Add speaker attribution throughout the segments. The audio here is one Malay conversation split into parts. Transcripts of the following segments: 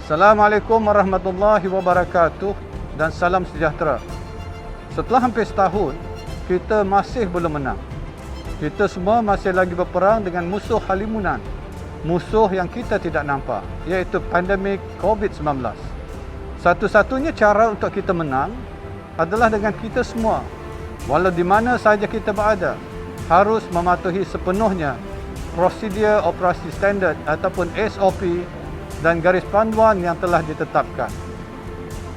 Speaker 1: Assalamualaikum warahmatullahi wabarakatuh dan salam sejahtera. Setelah hampir setahun, kita masih belum menang. Kita semua masih lagi berperang dengan musuh halimunan, musuh yang kita tidak nampak, iaitu pandemik COVID-19. Satu-satunya cara untuk kita menang adalah dengan kita semua, walau di mana sahaja kita berada, harus mematuhi sepenuhnya prosedur operasi standard ataupun SOP dan garis panduan yang telah ditetapkan.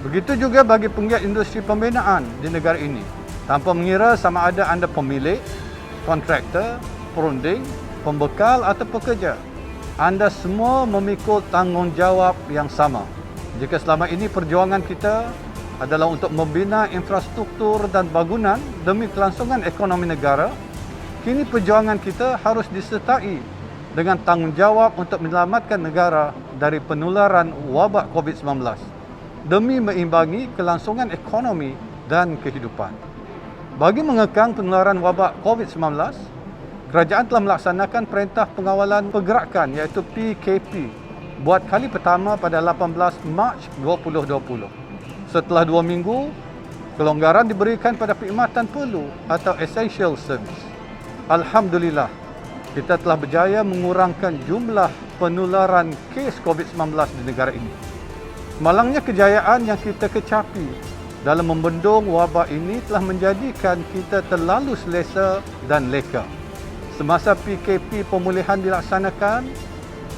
Speaker 1: Begitu juga bagi penggiat industri pembinaan di negara ini, tanpa mengira sama ada anda pemilik, kontraktor, perunding, pembekal atau pekerja. Anda semua memikul tanggungjawab yang sama. Jika selama ini perjuangan kita adalah untuk membina infrastruktur dan bangunan demi kelangsungan ekonomi negara, kini perjuangan kita harus disertai dengan tanggungjawab untuk menyelamatkan negara dari penularan wabak COVID-19 demi meimbangi kelangsungan ekonomi dan kehidupan. Bagi mengekang penularan wabak COVID-19, kerajaan telah melaksanakan Perintah Pengawalan Pergerakan iaitu PKP buat kali pertama pada 18 Mac 2020. Setelah 2 minggu, kelonggaran diberikan pada perkhidmatan perlu atau essential service. Alhamdulillah, kita telah berjaya mengurangkan jumlah penularan kes COVID-19 di negara ini. Malangnya kejayaan yang kita kecapi dalam membendung wabak ini telah menjadikan kita terlalu selesa dan leka. Semasa PKP pemulihan dilaksanakan,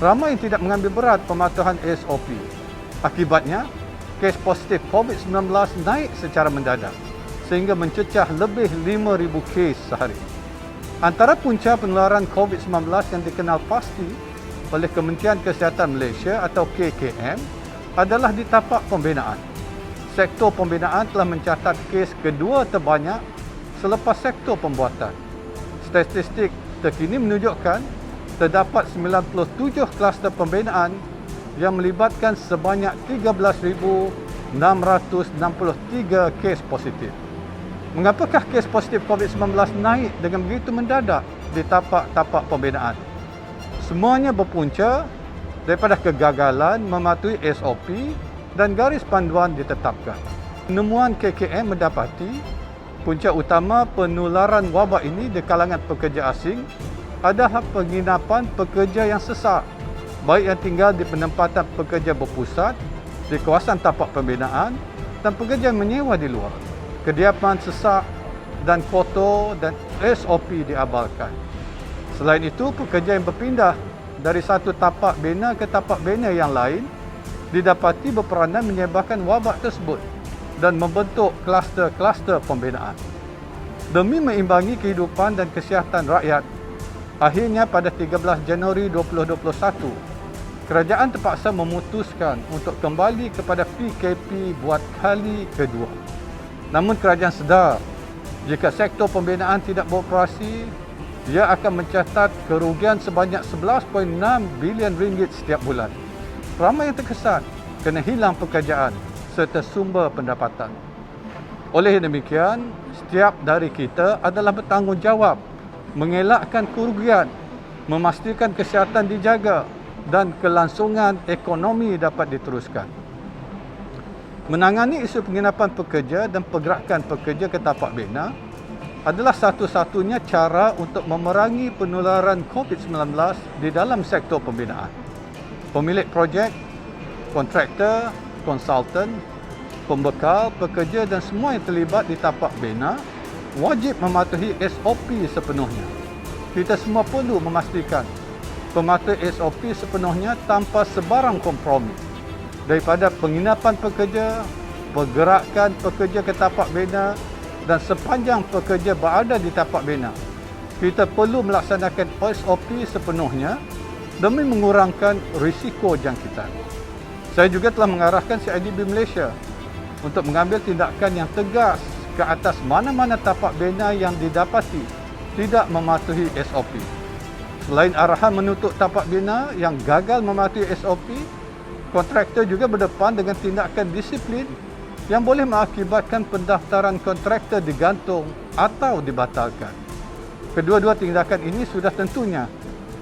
Speaker 1: ramai yang tidak mengambil berat pematuhan SOP. Akibatnya, kes positif COVID-19 naik secara mendadak sehingga mencecah lebih 5,000 kes sehari. Antara punca penularan COVID-19 yang dikenal pasti oleh Kementerian Kesihatan Malaysia atau KKM adalah di tapak pembinaan. Sektor pembinaan telah mencatat kes kedua terbanyak selepas sektor pembuatan. Statistik terkini menunjukkan terdapat 97 kluster pembinaan yang melibatkan sebanyak 13,663 kes positif. Mengapakah kes positif COVID-19 naik dengan begitu mendadak di tapak-tapak pembinaan? Semuanya berpunca daripada kegagalan mematuhi SOP dan garis panduan ditetapkan. Penemuan KKM mendapati punca utama penularan wabak ini di kalangan pekerja asing adalah penginapan pekerja yang sesak, baik yang tinggal di penempatan pekerja berpusat, di kawasan tapak pembinaan dan pekerja yang menyewa di luar. Kediaman sesak dan kotor dan SOP diabaikan. Selain itu, pekerja yang berpindah dari satu tapak bina ke tapak bina yang lain didapati berperanan menyebarkan wabak tersebut dan membentuk kluster-kluster pembinaan. Demi meimbangi kehidupan dan kesihatan rakyat, akhirnya pada 13 Januari 2021, kerajaan terpaksa memutuskan untuk kembali kepada PKP buat kali kedua. Namun kerajaan sedar, jika sektor pembinaan tidak beroperasi, ia akan mencatat kerugian sebanyak 11.6 bilion ringgit setiap bulan. Ramai yang terkesan kena hilang pekerjaan serta sumber pendapatan. Oleh demikian, setiap dari kita adalah bertanggungjawab mengelakkan kerugian, memastikan kesihatan dijaga dan kelangsungan ekonomi dapat diteruskan. Menangani isu penginapan pekerja dan pergerakan pekerja ke tapak bina adalah satu-satunya cara untuk memerangi penularan COVID-19 di dalam sektor pembinaan. Pemilik projek, kontraktor, konsultan, pembekal, pekerja dan semua yang terlibat di tapak bina wajib mematuhi SOP sepenuhnya. Kita semua perlu memastikan pematuhan SOP sepenuhnya tanpa sebarang kompromi. Daripada penginapan pekerja, pergerakan pekerja ke tapak bina dan sepanjang pekerja berada di tapak bina, kita perlu melaksanakan SOP sepenuhnya demi mengurangkan risiko jangkitan. Saya juga telah mengarahkan CIDB Malaysia untuk mengambil tindakan yang tegas ke atas mana-mana tapak bina yang didapati tidak mematuhi SOP. Selain arahan menutup tapak bina yang gagal mematuhi SOP, kontraktor juga berdepan dengan tindakan disiplin yang boleh mengakibatkan pendaftaran kontraktor digantung atau dibatalkan. Kedua-dua tindakan ini sudah tentunya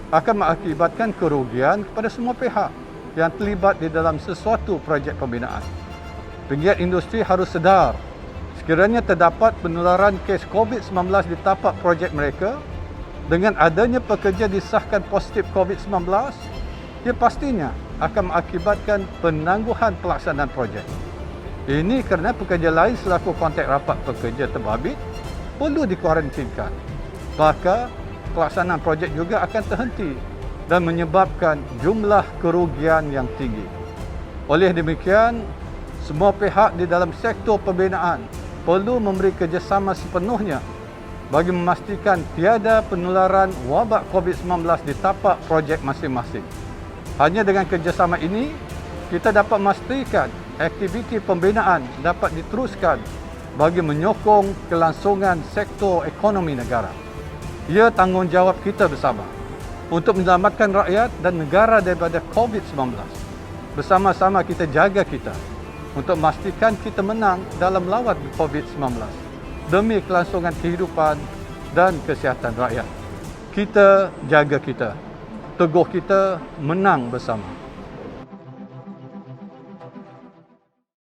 Speaker 1: akan mengakibatkan kerugian kepada semua pihak, yang terlibat di dalam sesuatu projek pembinaan. Penggiat industri harus sedar, sekiranya terdapat penularan kes COVID-19 di tapak projek mereka, dengan adanya pekerja disahkan positif COVID-19, ia pastinya akan mengakibatkan penangguhan pelaksanaan projek. Ini kerana pekerja lain selaku kontak rapat pekerja terbabit perlu dikuarantinkan. Maka pelaksanaan projek juga akan terhenti dan menyebabkan jumlah kerugian yang tinggi. Oleh demikian, semua pihak di dalam sektor pembinaan perlu memberi kerjasama sepenuhnya bagi memastikan tiada penularan wabak COVID-19 di tapak projek masing-masing. Hanya dengan kerjasama ini, kita dapat memastikan aktiviti pembinaan dapat diteruskan bagi menyokong kelangsungan sektor ekonomi negara. Ia tanggungjawab kita bersama untuk menyelamatkan rakyat dan negara daripada COVID-19. Bersama-sama kita jaga kita untuk memastikan kita menang dalam lawan COVID-19 demi kelangsungan kehidupan dan kesihatan rakyat. Kita jaga kita. Teguh kita, menang bersama.